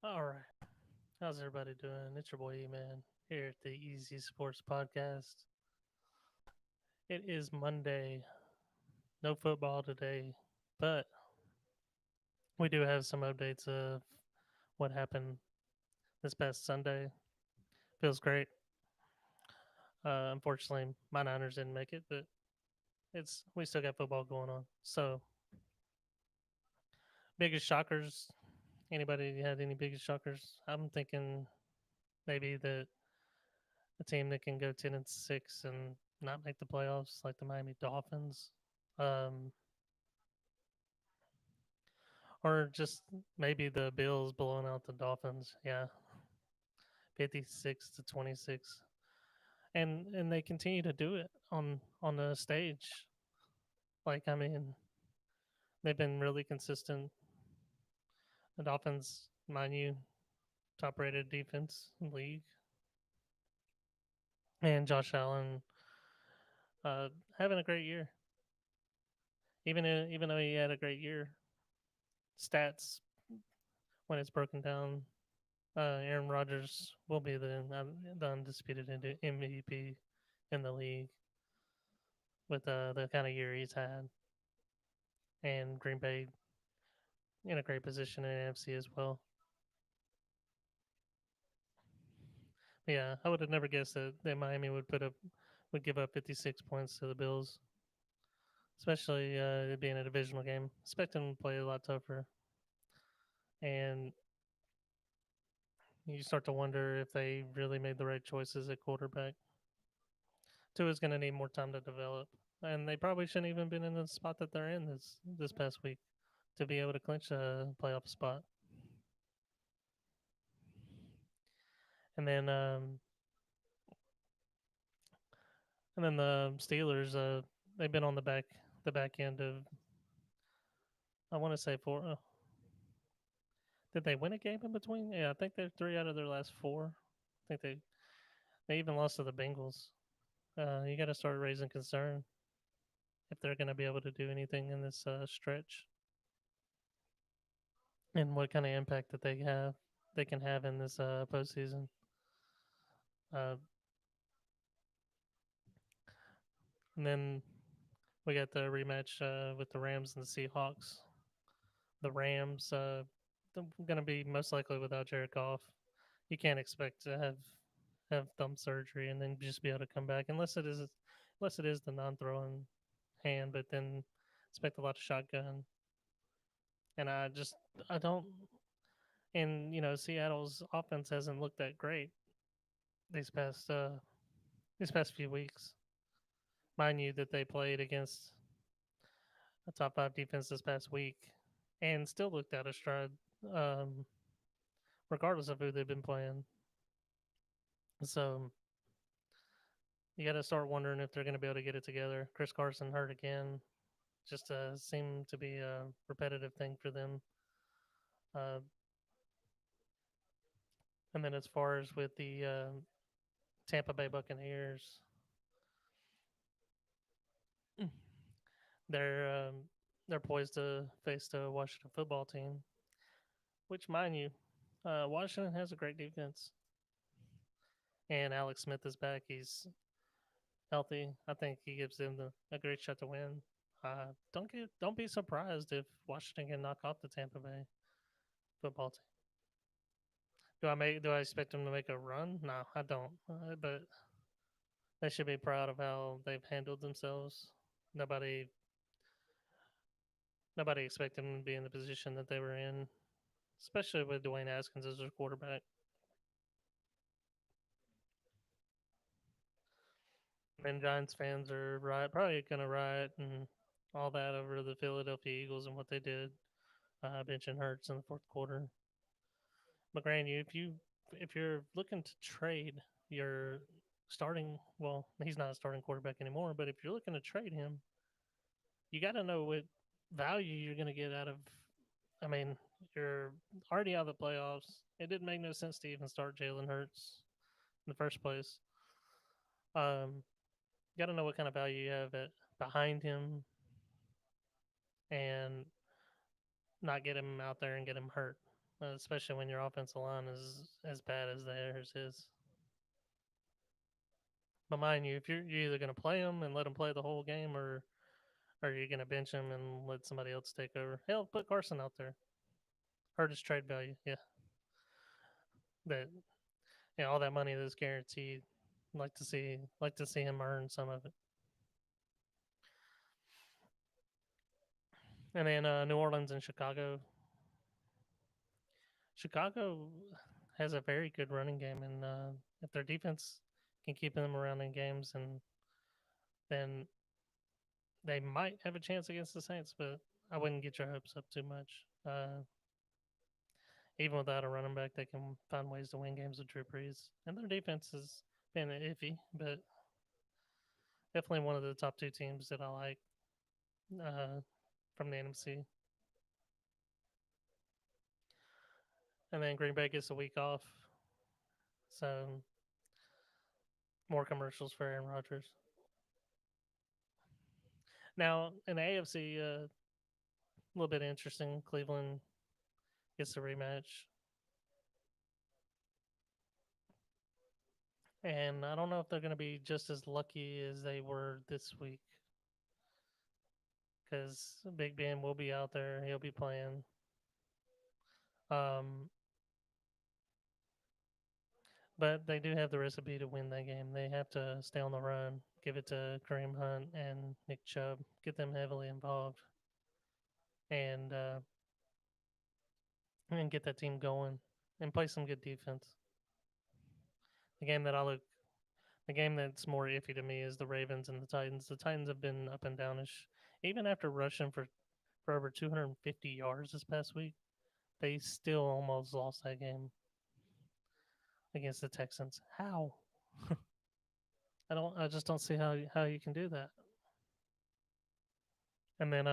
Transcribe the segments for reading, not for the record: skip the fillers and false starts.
All right. How's everybody doing? It's your boy E-Man here at the Easy Sports Podcast. It is Monday. No football today, but we do have some updates of what happened this past Sunday. Feels great. Unfortunately, my Niners didn't make it, but it's we still got football going on. So, biggest shockers. Anybody had any biggest shockers? I'm thinking maybe that a team that can go 10-6 and not make the playoffs, like the Miami Dolphins. Um, or just maybe the Bills blowing out the Dolphins. Yeah, 56-26, and they continue to do it on the stage. Like I mean, they've been really consistent. The Dolphins, mind you, top rated defense in the league, and Josh Allen uh, having a great year. Even though he had a great year, stats when it's broken down, Aaron Rodgers will be the undisputed MVP in the league with the kind of year he's had, and Green Bay in a great position in NFC as well. Yeah, I would have never guessed that Miami would give up 56 points to the Bills, especially it being a divisional game. Expecting them to play a lot tougher, and you start to wonder if they really made the right choices at quarterback. Tua's going to need more time to develop, and they probably shouldn't even been in the spot that they're in this past week to be able to clinch a playoff spot. And then the Steelers, they've been on the back end of, I want to say four. Did they win a game in between? Yeah, I think they're three out of their last four. I think they even lost to the Bengals. You got to start raising concern if they're going to be able to do anything in this stretch, and what kind of impact that they can have in this postseason. Uh, and then we got the rematch with the Rams and the Seahawks. The Rams going to be most likely without Jared Goff. You can't expect to have thumb surgery and then just be able to come back unless it is the non-throwing hand, but then expect a lot of shotgun. And I don't, and Seattle's offense hasn't looked that great these past uh these past few weeks. Mind you that they played against a top five defense this past week and still looked out of stride, um, regardless of who they've been playing. So you got to start wondering if they're going to be able to get it together. Chris Carson hurt again. Just seem to be a repetitive thing for them. Uh, and then as far as with the Tampa Bay Buccaneers, they're um, they're poised to face the Washington football team, which, mind you, Washington has a great defense, and Alex Smith is back. He's healthy. I think he gives them a great shot to win. Don't be surprised if Washington can knock off the Tampa Bay football team. Do I expect them to make a run? No, I don't. But they should be proud of how they've handled themselves. Nobody nobody expected them to be in the position that they were in, especially with Dwayne Haskins as their quarterback. And Giants fans are probably going to riot and all that over the Philadelphia Eagles and what they did, benching Hurts in the fourth quarter. But granted, if you're looking to trade your starting, well, he's not a starting quarterback anymore. But if you're looking to trade him, you got to know what value you're going to get out of. I mean, you're already out of the playoffs. It didn't make no sense to even start Jalen Hurts in the first place. Um, got to know what kind of value you have behind him, and not get him out there and get him hurt. especially when your offensive line is as bad as theirs is. But mind you, if you're either going to play them and let them play the whole game, or are you going to bench them and let somebody else take over? Hell, put Carson out there. Hurt his trade value. Yeah, that all that money that's guaranteed. Like to see him earn some of it. And then New Orleans and Chicago. Chicago has a very good running game, and if their defense can keep them around in games, and then they might have a chance against the Saints. But I wouldn't get your hopes up too much. Even without a running back, they can find ways to win games with Drew Brees, and their defense has been iffy, but definitely one of the top two teams that I like uh, from the NFC. And then Green Bay gets a week off, so more commercials for Aaron Rodgers. Now in the AFC, a little bit interesting. Cleveland gets a rematch, and I don't know if they're going to be just as lucky as they were this week because Big Ben will be out there. He'll be playing. Um, but they do have the recipe to win that game. They have to stay on the run, give it to Kareem Hunt and Nick Chubb, get them heavily involved, and and get that team going and play some good defense. The game that I look, the game that's more iffy to me is the Ravens and the Titans. The Titans have been up and downish, even after rushing for over 250 yards this past week. They still almost lost that game against the Texans. How? I just don't see how you can do that. And then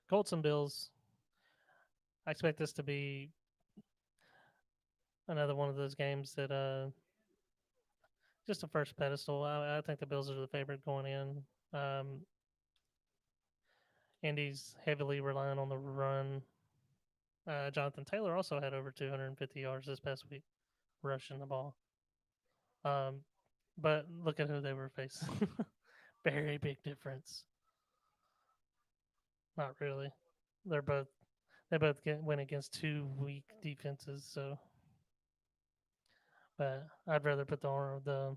Colts and Bills. I expect this to be another one of those games that just a first pedestal. I think the Bills are the favorite going in. Andy's heavily relying on the run. Jonathan Taylor also had over 250 yards this past week rushing the ball. Um, but look at who they were facing. Very big difference. Not really. They're both went against two weak defenses. So, but I'd rather put the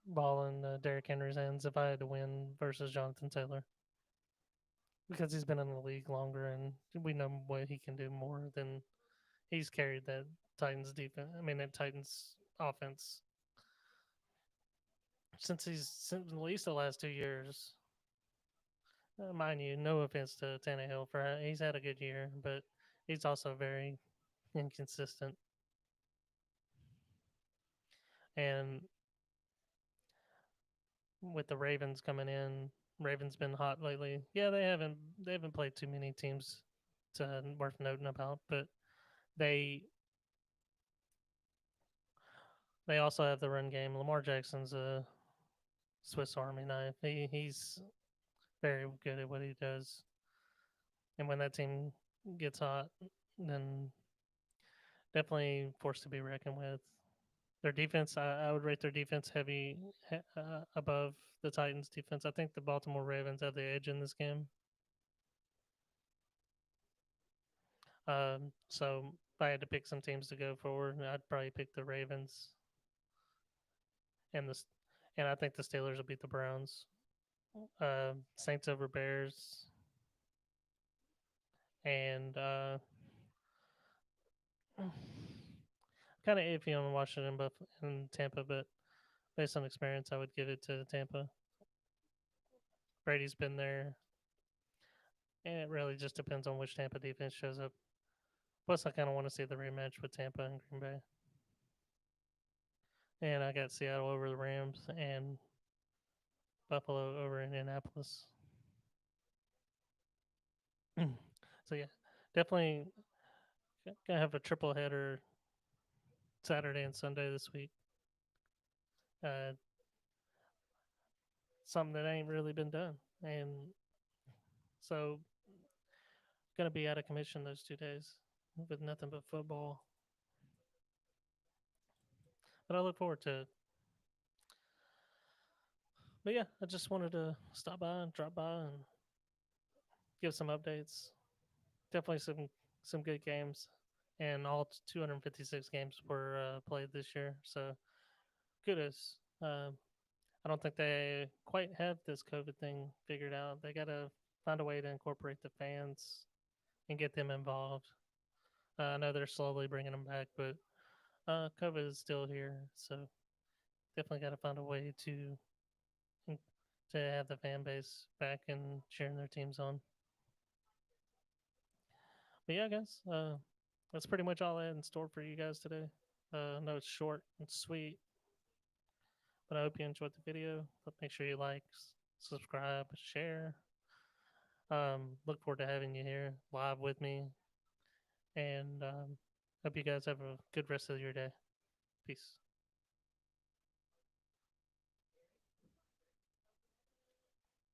ball in Derrick Henry's hands if I had to win versus Jonathan Taylor because he's been in the league longer and we know what he can do more than he's carried that Titans defense. I mean that Titans offense since at least the last 2 years. Mind you, no offense to Tannehill for he's had a good year, but he's also very inconsistent. And with the Ravens coming in, Ravens been hot lately. Yeah, they haven't played too many teams to worth noting about, but they they also have the run game. Lamar Jackson's a Swiss Army knife. He's very good at what he does, and when that team gets hot, then definitely forced to be reckoned with. Their defense, I would rate their defense above the Titans' defense. I think the Baltimore Ravens have the edge in this game. So if I had to pick some teams to go forward, I'd probably pick the Ravens and I think the Steelers will beat the Browns. Saints over Bears, and kind of iffy on Washington, but in Tampa, but based on experience, I would give it to Tampa. Brady's been there, and it really just depends on which Tampa defense shows up. Plus, I kind of want to see the rematch with Tampa and Green Bay. And I got Seattle over the Rams and Buffalo over Indianapolis. So yeah, definitely gonna have a triple header Saturday and Sunday this week. Uh, Something that ain't really been done, and so gonna be out of commission those 2 days with nothing but football. But I look forward to it. But yeah, I just wanted to stop by and drop by and give some updates. Definitely some good games, and all 256 games were played this year. So kudos. I don't think they quite have this COVID thing figured out. They gotta find a way to incorporate the fans and get them involved. I know they're slowly bringing them back, but COVID is still here, so definitely got to find a way to have the fan base back and cheering their teams on. But yeah, guys, that's pretty much all I had in store for you guys today. I know it's short and sweet, but I hope you enjoyed the video. Make sure you like, subscribe, share. Look forward to having you here live with me, and hope you guys have a good rest of your day. Peace.